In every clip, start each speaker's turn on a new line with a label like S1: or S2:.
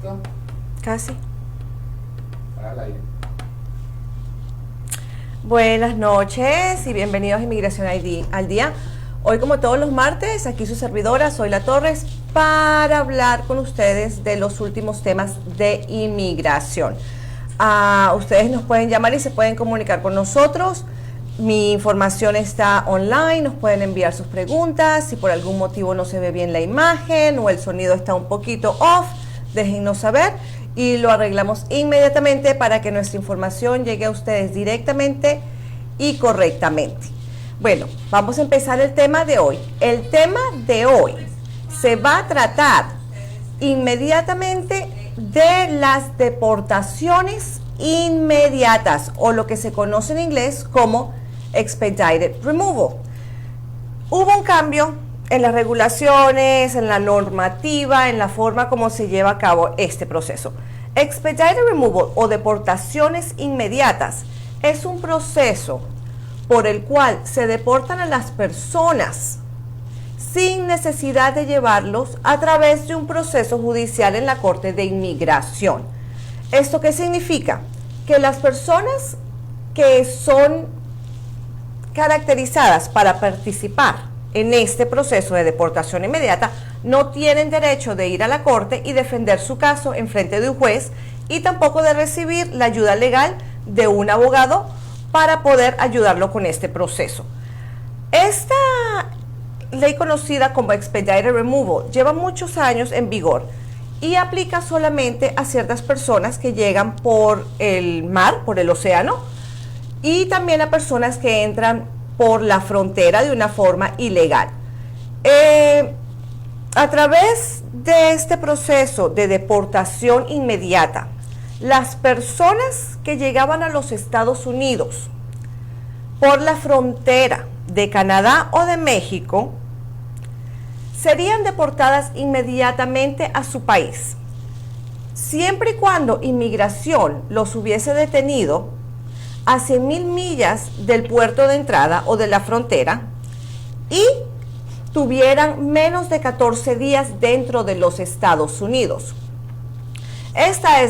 S1: ¿Listo?
S2: Casi.
S1: Al aire.
S2: Buenas noches y bienvenidos a Inmigración al Día. Hoy, como todos los martes, aquí su servidora, soy La Torres, para hablar con ustedes de los últimos temas de inmigración. Ustedes nos pueden llamar y se pueden comunicar con nosotros. Mi información está online, nos pueden enviar sus preguntas. Si por algún motivo no se ve bien la imagen o el sonido está un poquito off, déjennos saber y lo arreglamos inmediatamente para que nuestra información llegue a ustedes directamente y correctamente. Bueno, vamos a empezar el tema de hoy. El tema de hoy se va a tratar inmediatamente de las deportaciones inmediatas, o lo que se conoce en inglés como Expedited Removal. Hubo un cambio en las regulaciones, en la normativa, en la forma como se lleva a cabo este proceso. Expedited Removal o deportaciones inmediatas es un proceso por el cual se deportan a las personas sin necesidad de llevarlos a través de un proceso judicial en la Corte de Inmigración. ¿Esto qué significa? Que las personas que son caracterizadas para participar en este proceso de deportación inmediata no tienen derecho de ir a la corte y defender su caso en frente de un juez, y tampoco de recibir la ayuda legal de un abogado para poder ayudarlo con este proceso. Esta ley, conocida como Expedited Removal, lleva muchos años en vigor y aplica solamente a ciertas personas que llegan por el mar, por el océano, y también a personas que entran por la frontera de una forma ilegal. A través de este proceso de deportación inmediata, las personas que llegaban a los Estados Unidos por la frontera de Canadá o de México serían deportadas inmediatamente a su país, siempre y cuando inmigración los hubiese detenido a 100,000 millas del puerto de entrada o de la frontera y tuvieran menos de 14 días dentro de los Estados Unidos. Esta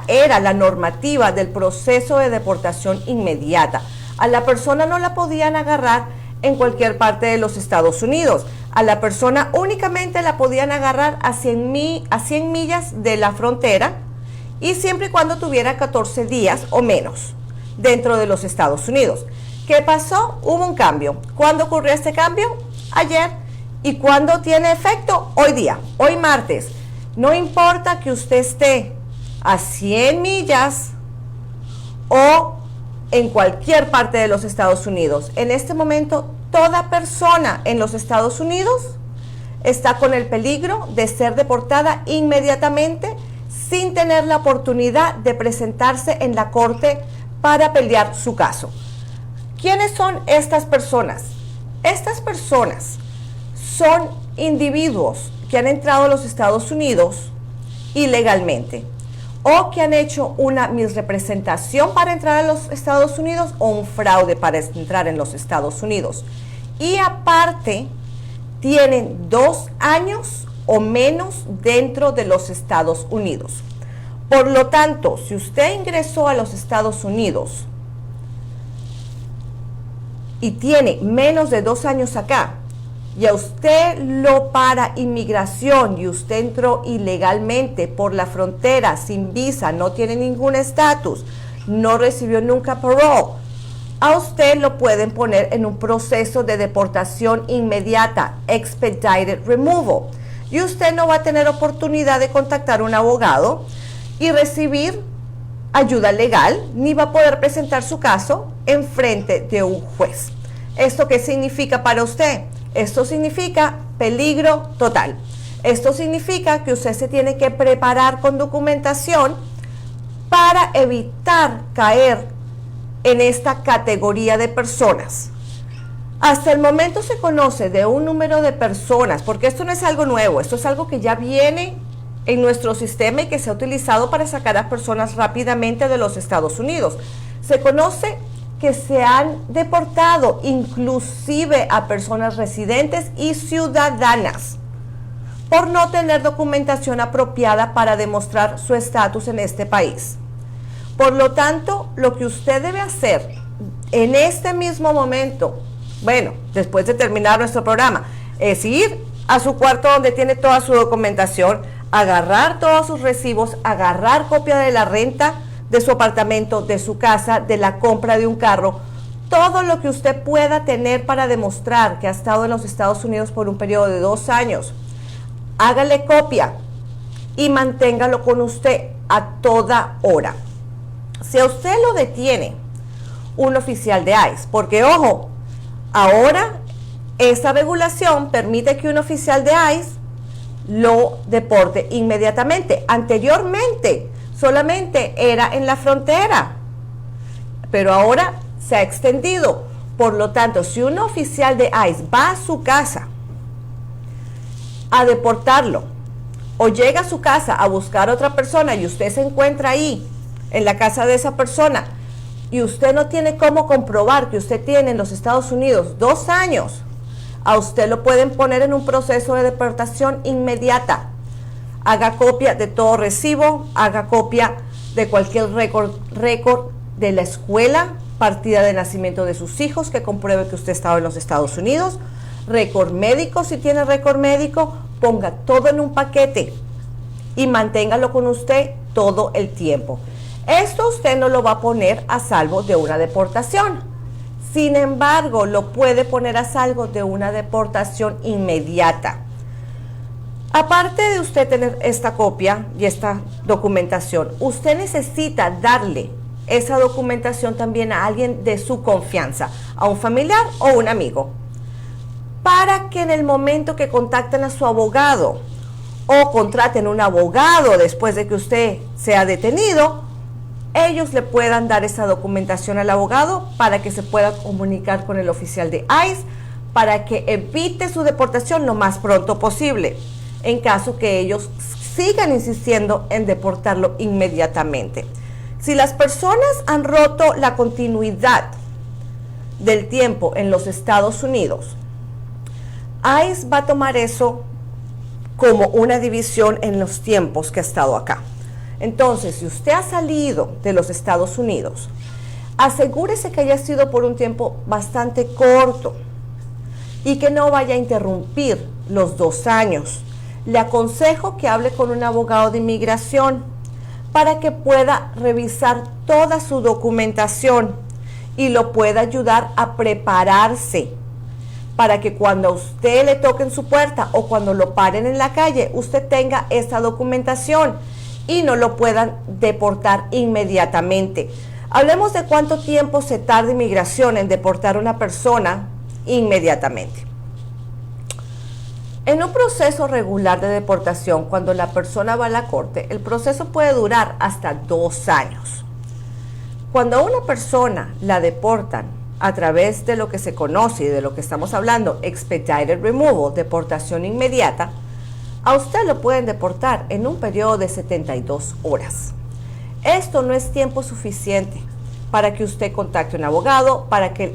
S2: era la normativa del proceso de deportación inmediata. A la persona no la podían agarrar en cualquier parte de los Estados Unidos. A la persona únicamente la podían agarrar a 100 millas de la frontera, y siempre y cuando tuviera 14 días o menos dentro de los Estados Unidos. ¿Qué pasó? Hubo un cambio. ¿Cuándo ocurrió este cambio? Ayer. ¿Y cuándo tiene efecto? Hoy día, hoy martes. No importa que usted esté a 100 millas o en cualquier parte de los Estados Unidos. En este momento, toda persona en los Estados Unidos está con el peligro de ser deportada inmediatamente sin tener la oportunidad de presentarse en la corte para pelear su caso. ¿Quiénes son estas personas? Estas personas son individuos que han entrado a los Estados Unidos ilegalmente, o que han hecho una misrepresentación para entrar a los Estados Unidos o un fraude para entrar en los Estados Unidos. Y aparte, tienen 2 años o menos dentro de los Estados Unidos. Por lo tanto, si usted ingresó a los Estados Unidos y tiene menos de 2 años acá, y a usted lo para inmigración y usted entró ilegalmente por la frontera sin visa, no tiene ningún estatus, no recibió nunca parole, a usted lo pueden poner en un proceso de deportación inmediata, Expedited Removal, y usted no va a tener oportunidad de contactar a un abogado y recibir ayuda legal, ni va a poder presentar su caso en frente de un juez. ¿Esto qué significa para usted? Esto significa peligro total. Esto significa que usted se tiene que preparar con documentación para evitar caer en esta categoría de personas. Hasta el momento se conoce de un número de personas, porque esto no es algo nuevo, esto es algo que ya viene en nuestro sistema y que se ha utilizado para sacar a personas rápidamente de los Estados Unidos. Se conoce que se han deportado inclusive a personas residentes y ciudadanas por no tener documentación apropiada para demostrar su estatus en este país. Por lo tanto, lo que usted debe hacer en este mismo momento, bueno, después de terminar nuestro programa, es ir a su cuarto donde tiene toda su documentación, agarrar todos sus recibos, agarrar copia de la renta de su apartamento, de su casa, de la compra de un carro, todo lo que usted pueda tener para demostrar que ha estado en los Estados Unidos por un periodo de 2 años. Hágale copia y manténgalo con usted a toda hora. Si a usted lo detiene un oficial de ICE, porque ojo, ahora esta regulación permite que un oficial de ICE lo deporte inmediatamente. Anteriormente solamente era en la frontera, pero ahora se ha extendido. Por lo tanto, si un oficial de ICE va a su casa a deportarlo o llega a su casa a buscar a otra persona y usted se encuentra ahí en la casa de esa persona y usted no tiene cómo comprobar que usted tiene en los Estados Unidos 2 años, a usted lo pueden poner en un proceso de deportación inmediata. Haga copia de todo recibo, haga copia de cualquier récord de la escuela, partida de nacimiento de sus hijos que compruebe que usted estaba en los Estados Unidos, récord médico, si tiene récord médico, ponga todo en un paquete y manténgalo con usted todo el tiempo. Esto usted no lo va a poner a salvo de una deportación. Sin embargo, lo puede poner a salvo de una deportación inmediata. Aparte de usted tener esta copia y esta documentación, usted necesita darle esa documentación también a alguien de su confianza, a un familiar o un amigo, para que en el momento que contacten a su abogado o contraten un abogado después de que usted sea detenido, ellos le puedan dar esa documentación al abogado para que se pueda comunicar con el oficial de ICE para que evite su deportación lo más pronto posible, en caso que ellos sigan insistiendo en deportarlo inmediatamente. Si las personas han roto la continuidad del tiempo en los Estados Unidos, ICE va a tomar eso como una división en los tiempos que ha estado acá. Entonces, si usted ha salido de los Estados Unidos, asegúrese que haya sido por un tiempo bastante corto y que no vaya a interrumpir los 2 años. Le aconsejo que hable con un abogado de inmigración para que pueda revisar toda su documentación y lo pueda ayudar a prepararse para que cuando a usted le toquen su puerta o cuando lo paren en la calle, usted tenga esa documentación y no lo puedan deportar inmediatamente. Hablemos de cuánto tiempo se tarda inmigración en deportar a una persona inmediatamente. En un proceso regular de deportación, cuando la persona va a la corte, el proceso puede durar hasta 2 años. Cuando a una persona la deportan a través de lo que se conoce y de lo que estamos hablando, expedited removal, deportación inmediata, a usted lo pueden deportar en un periodo de 72 horas. Esto no es tiempo suficiente para que usted contacte a un abogado, para que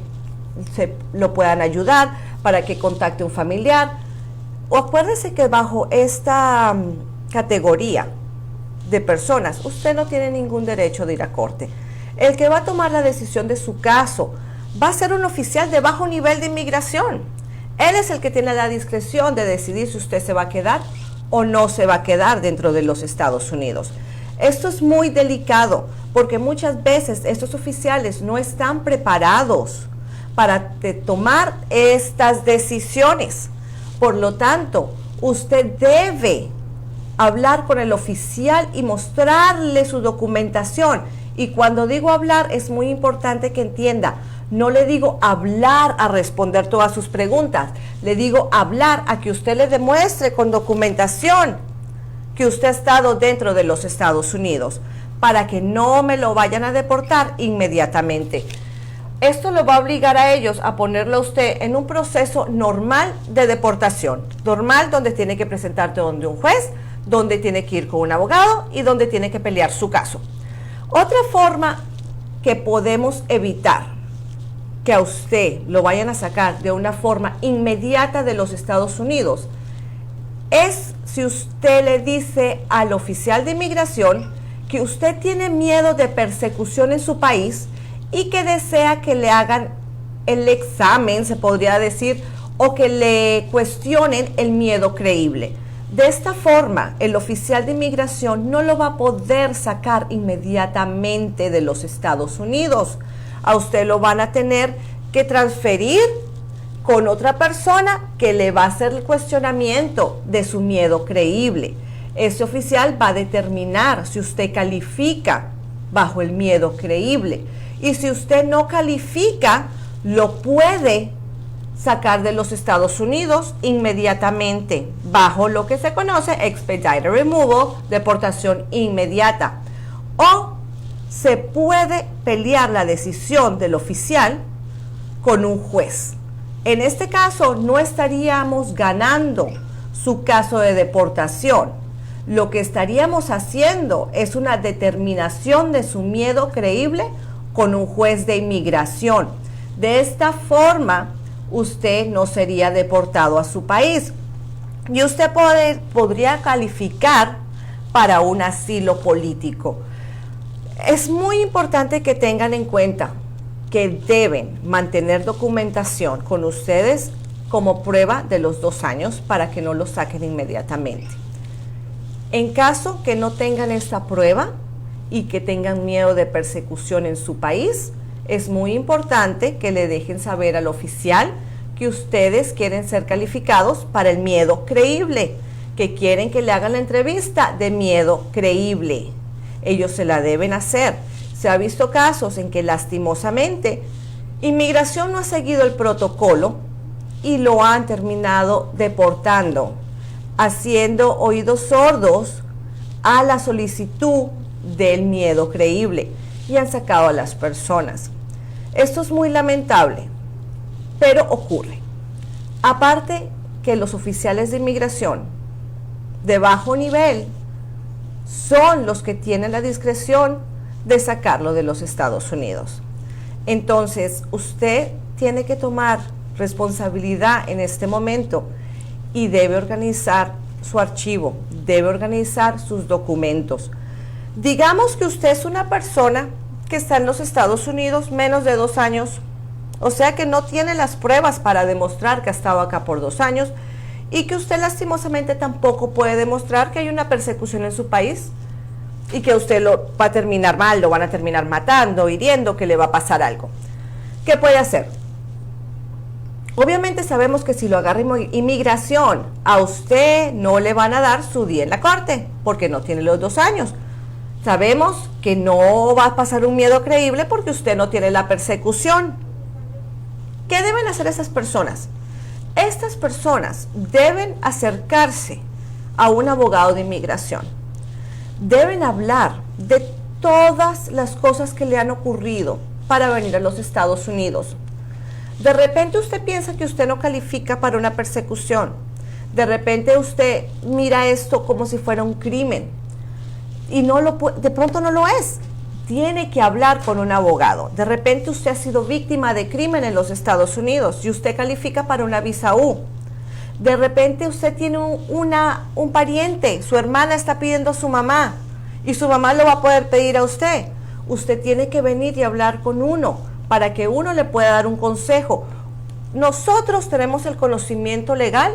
S2: lo puedan ayudar, para que contacte a un familiar. O acuérdese que bajo esta categoría de personas, usted no tiene ningún derecho de ir a corte. El que va a tomar la decisión de su caso va a ser un oficial de bajo nivel de inmigración. Él es el que tiene la discreción de decidir si usted se va a quedar o no se va a quedar dentro de los Estados Unidos. Esto es muy delicado porque muchas veces estos oficiales no están preparados para tomar estas decisiones. Por lo tanto, usted debe hablar con el oficial y mostrarle su documentación. Y cuando digo hablar, es muy importante que entienda, no le digo hablar a responder todas sus preguntas, le digo hablar a que usted le demuestre con documentación que usted ha estado dentro de los Estados Unidos, para que no me lo vayan a deportar inmediatamente. Esto lo va a obligar a ellos a ponerlo a usted en un proceso normal de deportación, normal, donde tiene que presentarte donde un juez, donde tiene que ir con un abogado y donde tiene que pelear su caso. Otra forma que podemos evitar que a usted lo vayan a sacar de una forma inmediata de los Estados Unidos es si usted le dice al oficial de inmigración que usted tiene miedo de persecución en su país y que desea que le hagan el examen, se podría decir, o que le cuestionen el miedo creíble. De esta forma, el oficial de inmigración no lo va a poder sacar inmediatamente de los Estados Unidos. A usted lo van a tener que transferir con otra persona que le va a hacer el cuestionamiento de su miedo creíble. Ese oficial va a determinar si usted califica bajo el miedo creíble. Y si usted no califica, lo puede sacar de los Estados Unidos inmediatamente bajo lo que se conoce expedited removal, deportación inmediata. O se puede pelear la decisión del oficial con un juez. En este caso no estaríamos ganando su caso de deportación. Lo que estaríamos haciendo es una determinación de su miedo creíble con un juez de inmigración. De esta forma, usted no sería deportado a su país y usted podría calificar para un asilo político. Es muy importante que tengan en cuenta que deben mantener documentación con ustedes como prueba de los 2 años para que no lo saquen inmediatamente. En caso que no tengan esta prueba y que tengan miedo de persecución en su país, es muy importante que le dejen saber al oficial que ustedes quieren ser calificados para el miedo creíble, que quieren que le hagan la entrevista de miedo creíble. Ellos se la deben hacer. Se ha visto casos en que lastimosamente inmigración no ha seguido el protocolo y lo han terminado deportando, haciendo oídos sordos a la solicitud del miedo creíble y han sacado a las personas. Esto es muy lamentable, pero ocurre. Aparte que los oficiales de inmigración de bajo nivel son los que tienen la discreción de sacarlo de los Estados Unidos. Entonces, usted tiene que tomar responsabilidad en este momento y debe organizar su archivo, debe organizar sus documentos. Digamos que usted es una persona que está en los Estados Unidos menos de 2 años, o sea que no tiene las pruebas para demostrar que ha estado acá por 2 años y que usted lastimosamente tampoco puede demostrar que hay una persecución en su país y que usted lo va a terminar mal, lo van a terminar matando, hiriendo, que le va a pasar algo. ¿Qué puede hacer? Obviamente sabemos que si lo agarra inmigración, a usted no le van a dar su día en la corte porque no tiene los 2 años. Sabemos que no va a pasar un miedo creíble porque usted no tiene la persecución. ¿Qué deben hacer esas personas? Estas personas deben acercarse a un abogado de inmigración. Deben hablar de todas las cosas que le han ocurrido para venir a los Estados Unidos. De repente usted piensa que usted no califica para una persecución. De repente usted mira esto como si fuera un crimen y de pronto no lo es. Tiene que hablar con un abogado. De repente usted ha sido víctima de crimen en los Estados Unidos y usted califica para una visa U. De repente usted tiene un pariente, su hermana está pidiendo a su mamá y su mamá lo va a poder pedir a usted. Usted tiene que venir y hablar con uno para que uno le pueda dar un consejo. Nosotros tenemos el conocimiento legal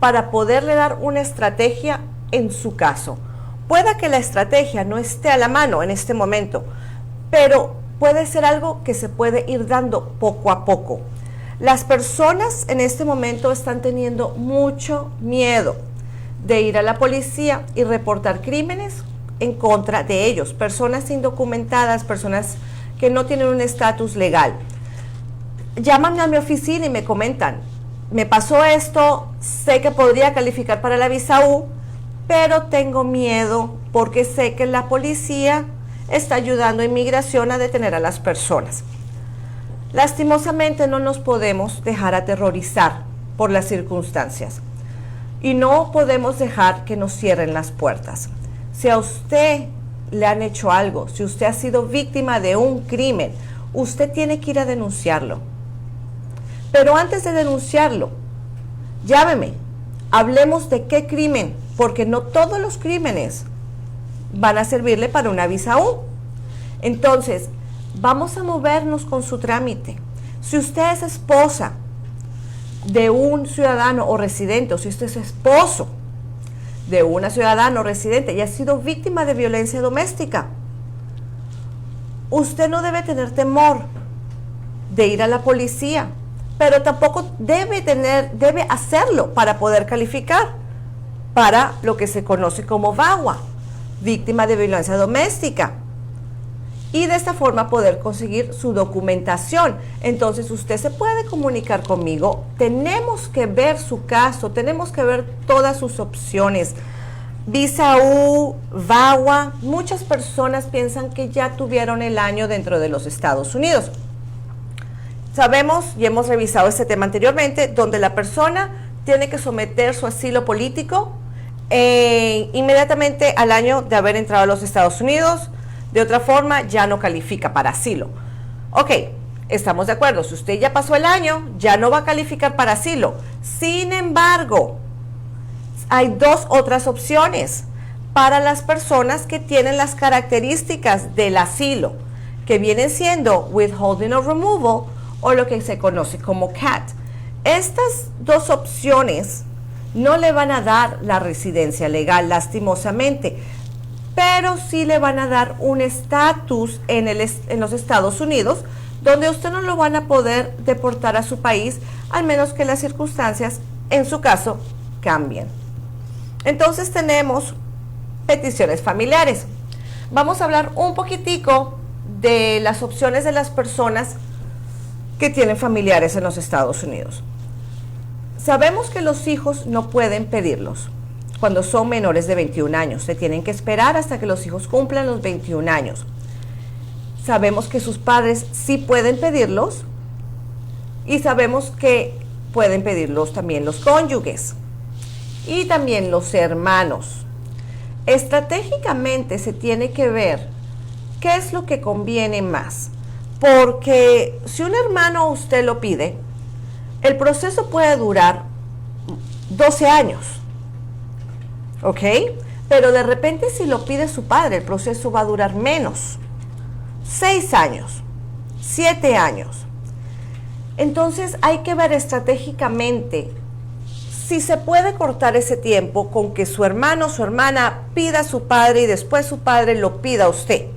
S2: para poderle dar una estrategia en su caso. Pueda que la estrategia no esté a la mano en este momento, pero puede ser algo que se puede ir dando poco a poco. Las personas en este momento están teniendo mucho miedo de ir a la policía y reportar crímenes en contra de ellos, personas indocumentadas, personas que no tienen un estatus legal. Llaman a mi oficina y me comentan, me pasó esto, sé que podría calificar para la visa U, pero tengo miedo porque sé que la policía está ayudando a inmigración a detener a las personas. Lastimosamente no nos podemos dejar aterrorizar por las circunstancias y no podemos dejar que nos cierren las puertas. Si a usted le han hecho algo, si usted ha sido víctima de un crimen, usted tiene que ir a denunciarlo. Pero antes de denunciarlo, llámeme Hablemos de qué crimen, porque no todos los crímenes van a servirle para una visa U. Entonces, vamos a movernos con su trámite. Si usted es esposa de un ciudadano o residente, o si usted es esposo de una ciudadana o residente y ha sido víctima de violencia doméstica, usted no debe tener temor de ir a la policía, pero tampoco debe hacerlo para poder calificar para lo que se conoce como VAWA, víctima de violencia doméstica, y de esta forma poder conseguir su documentación. Entonces usted se puede comunicar conmigo, tenemos que ver su caso, tenemos que ver todas sus opciones. Visa U, VAWA, muchas personas piensan que ya tuvieron el año dentro de los Estados Unidos. Sabemos y hemos revisado este tema anteriormente, donde la persona tiene que someter su asilo político inmediatamente al año de haber entrado a los Estados Unidos. De otra forma, ya no califica para asilo. Ok, estamos de acuerdo. Si usted ya pasó el año, ya no va a calificar para asilo. Sin embargo, hay dos otras opciones para las personas que tienen las características del asilo, que vienen siendo Withholding or Removal o lo que se conoce como CAT. Estas dos opciones no le van a dar la residencia legal, lastimosamente, pero sí le van a dar un estatus en los Estados Unidos, donde usted no lo van a poder deportar a su país, al menos que las circunstancias, en su caso, cambien. Entonces tenemos peticiones familiares. Vamos a hablar un poquitico de las opciones de las personas que tienen familiares en los Estados Unidos. Sabemos que los hijos no pueden pedirlos cuando son menores de 21 años. Se tienen que esperar hasta que los hijos cumplan los 21 años. Sabemos que sus padres sí pueden pedirlos y sabemos que pueden pedirlos también los cónyuges y también los hermanos. Estratégicamente se tiene que ver qué es lo que conviene más, porque si un hermano usted lo pide, el proceso puede durar 12 años. ¿Ok? Pero de repente si lo pide su padre, el proceso va a durar menos. 6 años, 7 años. Entonces hay que ver estratégicamente si se puede cortar ese tiempo con que su hermano o su hermana pida a su padre y después su padre lo pida a usted.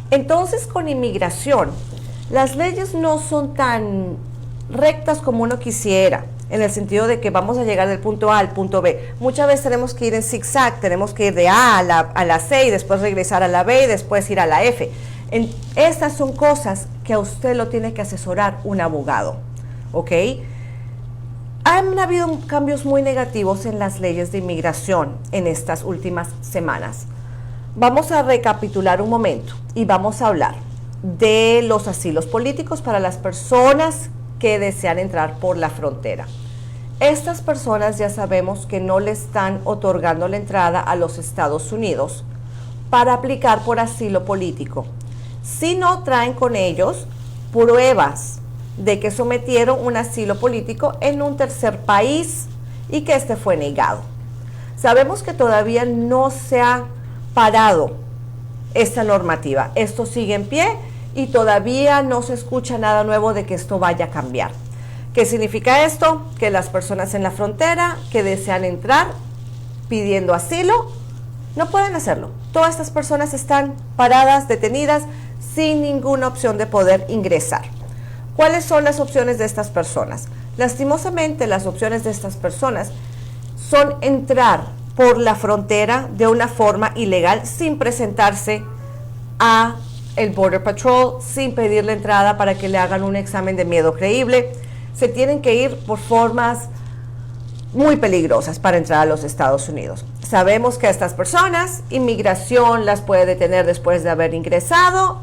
S2: Entonces con inmigración, las leyes no son tan rectas como uno quisiera, en el sentido de que vamos a llegar del punto A al punto B. Muchas veces tenemos que ir en zigzag, tenemos que ir de A a la C y después regresar a la B y después ir a la F. Estas son cosas que a usted lo tiene que asesorar un abogado, ¿ok? Han habido cambios muy negativos en las leyes de inmigración en estas últimas semanas. Vamos a recapitular un momento y vamos a hablar de los asilos políticos para las personas que desean entrar por la frontera. Estas personas ya sabemos que no le están otorgando la entrada a los Estados Unidos para aplicar por asilo político, si no traen con ellos pruebas de que sometieron un asilo político en un tercer país y que este fue negado. Sabemos que todavía no se ha parado esta normativa. Esto sigue en pie y todavía no se escucha nada nuevo de que esto vaya a cambiar. ¿Qué significa esto? Que las personas en la frontera que desean entrar pidiendo asilo no pueden hacerlo. Todas estas personas están paradas, detenidas, sin ninguna opción de poder ingresar. ¿Cuáles son las opciones de estas personas? Lastimosamente, las opciones de estas personas son entrar por la frontera de una forma ilegal sin presentarse a el Border Patrol, sin pedir la entrada para que le hagan un examen de miedo creíble. Se tienen que ir por formas muy peligrosas para entrar a los Estados Unidos. Sabemos que a estas personas, inmigración las puede detener después de haber ingresado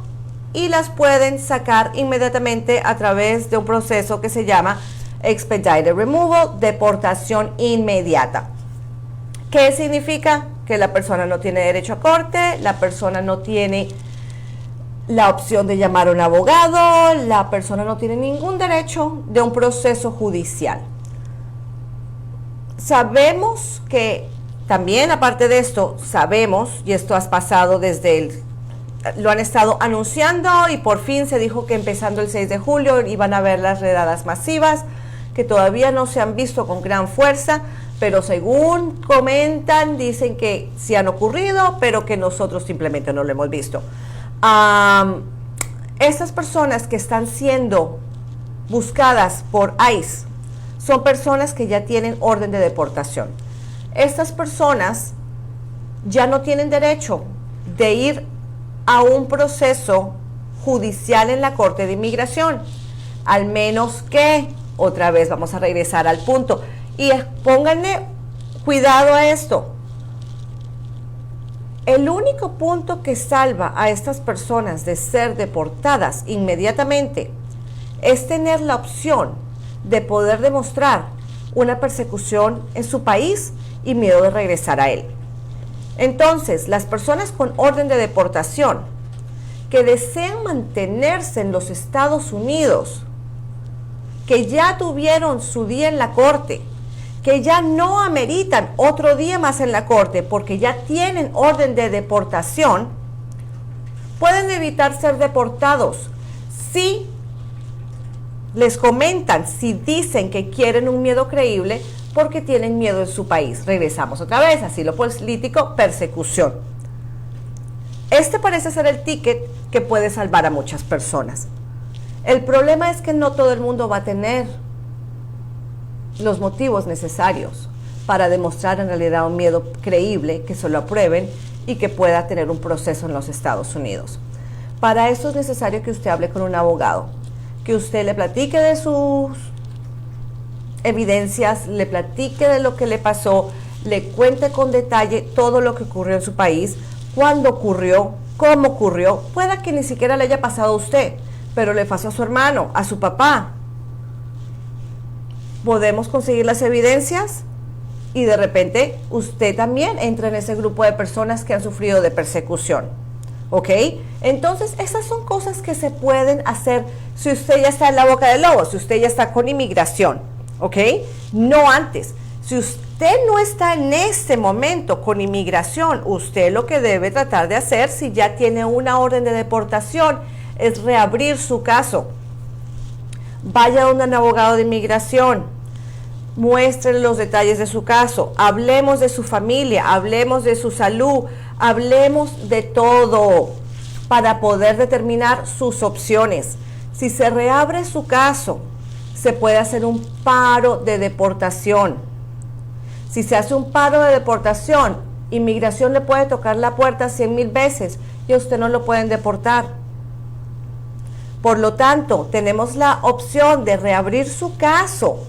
S2: y las pueden sacar inmediatamente a través de un proceso que se llama Expedited Removal, deportación inmediata. ¿Qué significa? Que la persona no tiene derecho a corte, la persona no tiene la opción de llamar a un abogado, la persona no tiene ningún derecho de un proceso judicial. sabemos que también, aparte de esto, sabemos, y esto has pasado lo han estado anunciando y por fin se dijo que empezando el 6 de julio iban a haber las redadas masivas, que todavía no se han visto con gran fuerza, pero según comentan, dicen que sí han ocurrido, pero que nosotros simplemente no lo hemos visto. Estas personas que están siendo buscadas por ICE son personas que ya tienen orden de deportación. Estas personas ya no tienen derecho de ir a un proceso judicial en la Corte de Inmigración, al menos que, otra vez vamos a regresar al punto, y pónganle cuidado a esto. El único punto que salva a estas personas de ser deportadas inmediatamente es tener la opción de poder demostrar una persecución en su país y miedo de regresar a él. Entonces, las personas con orden de deportación que desean mantenerse en los Estados Unidos, que ya tuvieron su día en la corte, que ya no ameritan otro día más en la corte porque ya tienen orden de deportación, pueden evitar ser deportados si les comentan, si dicen que quieren un miedo creíble porque tienen miedo en su país. Regresamos otra vez, asilo político, persecución. Este parece ser el ticket que puede salvar a muchas personas. El problema es que no todo el mundo va a tener los motivos necesarios para demostrar en realidad un miedo creíble, que se lo aprueben y que pueda tener un proceso en los Estados Unidos. Para eso es necesario que usted hable con un abogado, que usted le platique de sus evidencias, le platique de lo que le pasó, le cuente con detalle todo lo que ocurrió en su país, cuándo ocurrió, cómo ocurrió. Pueda que ni siquiera le haya pasado a usted, pero le pasó a su hermano, a su papá. Podemos conseguir las evidencias y de repente usted también entra en ese grupo de personas que han sufrido de persecución. ¿Ok? Entonces, esas son cosas que se pueden hacer si usted ya está en la boca del lobo, si usted ya está con inmigración. ¿Ok? No antes. Si usted no está en este momento con inmigración, usted lo que debe tratar de hacer, si ya tiene una orden de deportación, es reabrir su caso. Vaya a un abogado de inmigración, muéstrele los detalles de su caso, hablemos de su familia, hablemos de su salud, hablemos de todo para poder determinar sus opciones. Si se reabre su caso, se puede hacer un paro de deportación. Si se hace un paro de deportación, inmigración le puede tocar la puerta 100,000 veces y a usted no lo pueden deportar. Por lo tanto, tenemos la opción de reabrir su caso,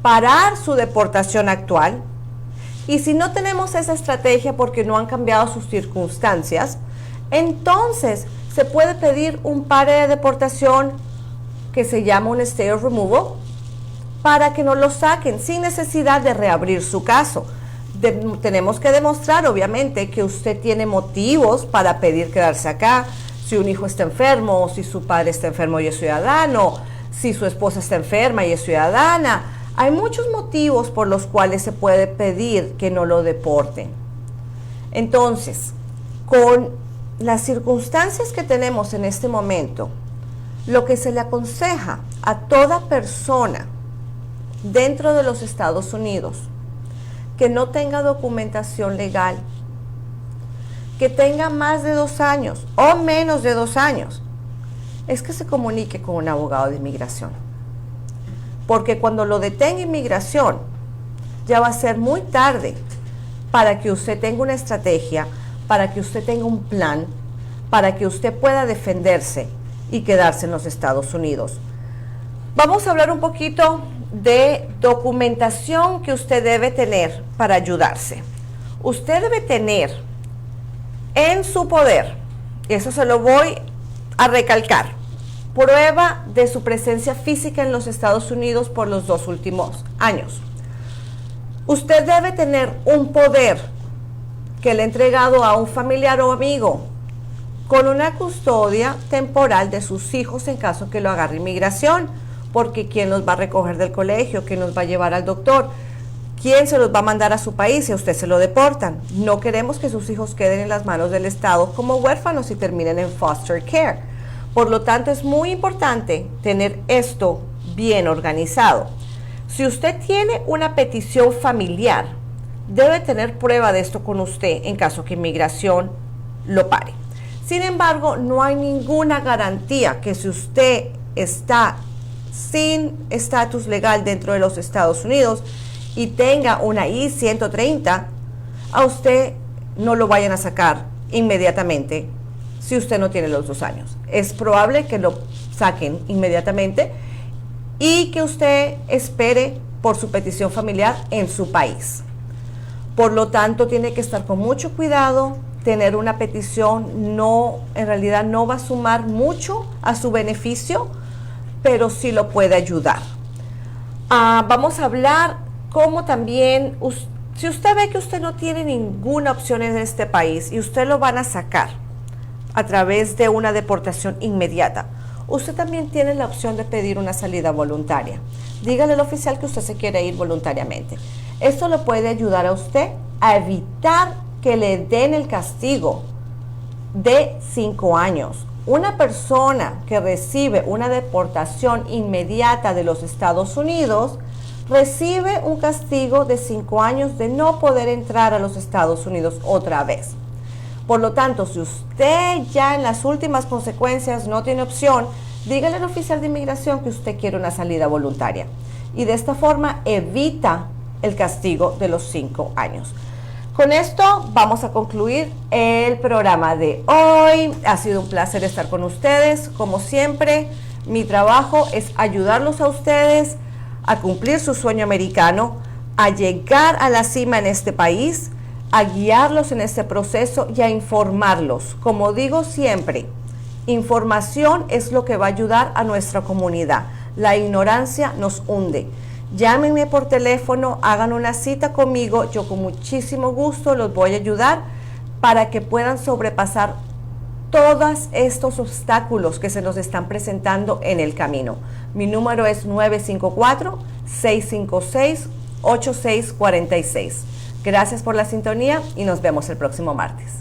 S2: parar su deportación actual, y si no tenemos esa estrategia porque no han cambiado sus circunstancias, entonces se puede pedir un pare de deportación que se llama un stay of removal para que no lo saquen sin necesidad de reabrir su caso. Tenemos que demostrar, obviamente, que usted tiene motivos para pedir quedarse acá. Si un hijo está enfermo, si su padre está enfermo y es ciudadano, si su esposa está enferma y es ciudadana. Hay muchos motivos por los cuales se puede pedir que no lo deporten. Entonces, con las circunstancias que tenemos en este momento, lo que se le aconseja a toda persona dentro de los Estados Unidos que no tenga documentación legal, que tenga más de 2 años o menos de 2 años, es que se comunique con un abogado de inmigración. Porque cuando lo detenga inmigración, ya va a ser muy tarde para que usted tenga una estrategia, para que usted tenga un plan, para que usted pueda defenderse y quedarse en los Estados Unidos. Vamos a hablar un poquito de documentación que usted debe tener para ayudarse. Usted debe tener en su poder, y eso se lo voy a recalcar, prueba de su presencia física en los Estados Unidos por los 2 últimos años. Usted debe tener un poder que le ha entregado a un familiar o amigo con una custodia temporal de sus hijos en caso que lo agarre inmigración, porque quién los va a recoger del colegio, quién los va a llevar al doctor, ¿Quién se los va a mandar a su país si a usted se lo deportan? No queremos que sus hijos queden en las manos del Estado como huérfanos y terminen en foster care. Por lo tanto, es muy importante tener esto bien organizado. Si usted tiene una petición familiar, debe tener prueba de esto con usted en caso que inmigración lo pare. Sin embargo, no hay ninguna garantía que si usted está sin estatus legal dentro de los Estados Unidos y tenga una I-130, a usted no lo vayan a sacar inmediatamente si usted no tiene los 2 años. Es probable que lo saquen inmediatamente y que usted espere por su petición familiar en su país. Por lo tanto, tiene que estar con mucho cuidado. Tener una petición en realidad no va a sumar mucho a su beneficio, pero sí lo puede ayudar. Vamos a hablar cómo también, si usted ve que usted no tiene ninguna opción en este país y usted lo van a sacar a través de una deportación inmediata, usted también tiene la opción de pedir una salida voluntaria. Dígale al oficial que usted se quiere ir voluntariamente. Esto le puede ayudar a usted a evitar que le den el castigo de 5 años. Una persona que recibe una deportación inmediata de los Estados Unidos recibe un castigo de 5 años de no poder entrar a los Estados Unidos otra vez. Por lo tanto, si usted ya en las últimas consecuencias no tiene opción, dígale al oficial de inmigración que usted quiere una salida voluntaria. Y de esta forma evita el castigo de los 5 años. Con esto vamos a concluir el programa de hoy. Ha sido un placer estar con ustedes. Como siempre, mi trabajo es ayudarlos a ustedes a cumplir su sueño americano, a llegar a la cima en este país, a guiarlos en este proceso y a informarlos. Como digo siempre, información es lo que va a ayudar a nuestra comunidad. La ignorancia nos hunde. Llámenme por teléfono, hagan una cita conmigo, yo con muchísimo gusto los voy a ayudar para que puedan sobrepasar todos estos obstáculos que se nos están presentando en el camino. Mi número es 954-656-8646. Gracias por la sintonía y nos vemos el próximo martes.